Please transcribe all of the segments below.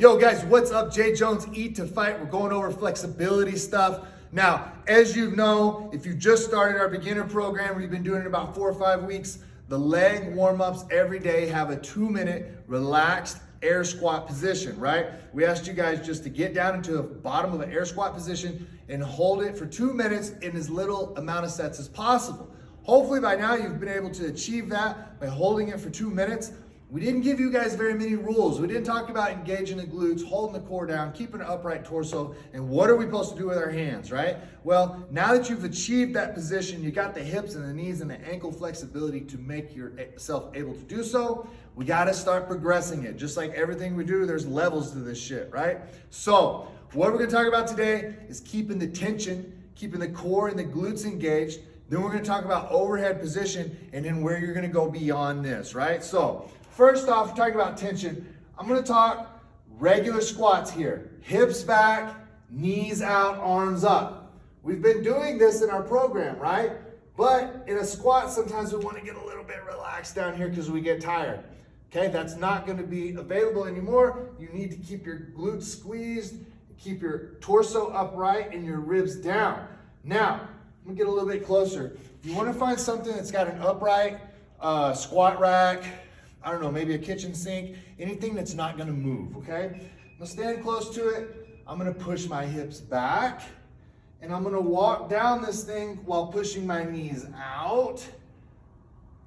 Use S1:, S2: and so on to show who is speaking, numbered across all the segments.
S1: Yo guys, what's up? Jay Jones, Eat to Fight. We're going over flexibility stuff. Now, as you know, if you just started our beginner program, we've been doing it about 4 or 5 weeks, the leg warm-ups every day have a 2-minute relaxed air squat position, right? We asked you guys just to get down into the bottom of an air squat position and hold it for 2 minutes in as little amount of sets as possible. Hopefully by now you've been able to achieve that by holding it for 2 minutes. We didn't give you guys very many rules. We didn't talk about engaging the glutes, holding the core down, keeping an upright torso, and what are we supposed to do with our hands, right? Well, now that you've achieved that position, you got the hips and the knees and the ankle flexibility to make yourself able to do so, we gotta start progressing it. Just like everything we do, there's levels to this shit, right? So, what we're gonna talk about today is keeping the tension, keeping the core and the glutes engaged. Then we're gonna talk about overhead position and then where you're gonna go beyond this, right? So, first off, we're talking about tension. I'm gonna talk regular squats here. Hips back, knees out, arms up. We've been doing this in our program, right? But in a squat, sometimes we wanna get a little bit relaxed down here because we get tired. Okay, that's not gonna be available anymore. You need to keep your glutes squeezed, keep your torso upright and your ribs down. Now, let me get a little bit closer. You wanna find something that's got an upright squat rack, I don't know, maybe a kitchen sink, anything that's not gonna move, okay? I'm gonna stand close to it. I'm gonna push my hips back and I'm gonna walk down this thing while pushing my knees out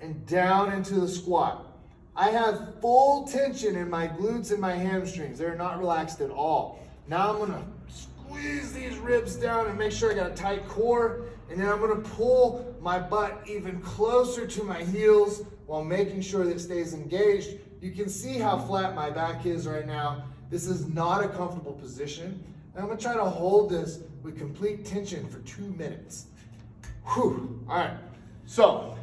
S1: and down into the squat. I have full tension in my glutes and my hamstrings. They're not relaxed at all. Now I'm gonna squeeze these ribs down and make sure I got a tight core, and then I'm gonna pull my butt even closer to my heels while making sure that it stays engaged. You can see how flat my back is right now. This is not a comfortable position. And I'm gonna try to hold this with complete tension for 2 minutes. Whew, all right. So,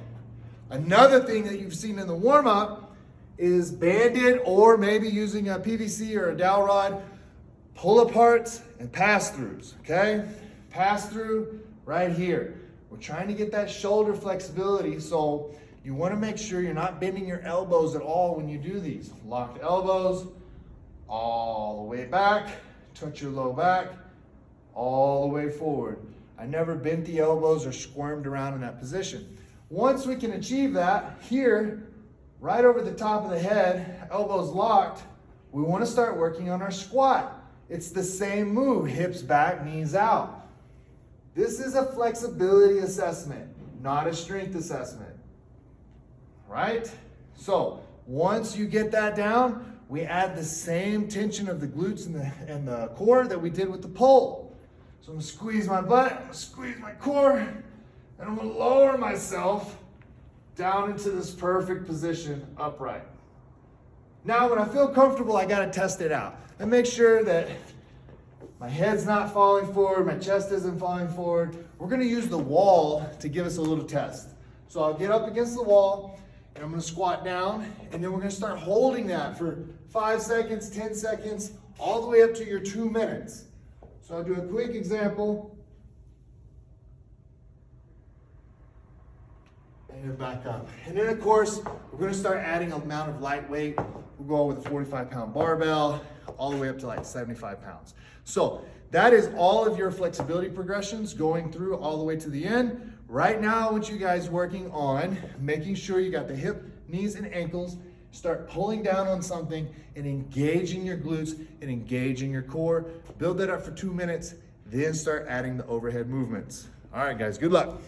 S1: another thing that you've seen in the warm-up is banded or maybe using a PVC or a dowel rod, pull-aparts and pass-throughs, okay? Pass-through right here. We're trying to get that shoulder flexibility, so you want to make sure you're not bending your elbows at all when you do these. Locked elbows, all the way back, touch your low back, all the way forward. I never bent the elbows or squirmed around in that position. Once we can achieve that, here, right over the top of the head, elbows locked, we want to start working on our squat. It's the same move, hips back, knees out. This is a flexibility assessment, not a strength assessment. Right? So once you get that down, we add the same tension of the glutes and the core that we did with the pull. So I'm gonna squeeze my butt, I'm gonna squeeze my core, and I'm gonna lower myself down into this perfect position, upright. Now when I feel comfortable, I gotta test it out and make sure that my head's not falling forward, my chest isn't falling forward. We're gonna use the wall to give us a little test. So I'll get up against the wall, and I'm gonna squat down, and then we're gonna start holding that for 5 seconds, 10 seconds, all the way up to your 2 minutes. So I'll do a quick example. And then back up. And then of course, we're gonna start adding an amount of light weight. We'll go with a 45-pound barbell, all the way up to like 75 pounds. So that is all of your flexibility progressions going through all the way to the end. Right now, I want you guys working on making sure you got the hip, knees, and ankles. Start pulling down on something and engaging your glutes and engaging your core. Build that up for 2 minutes, then start adding the overhead movements. All right, guys, good luck.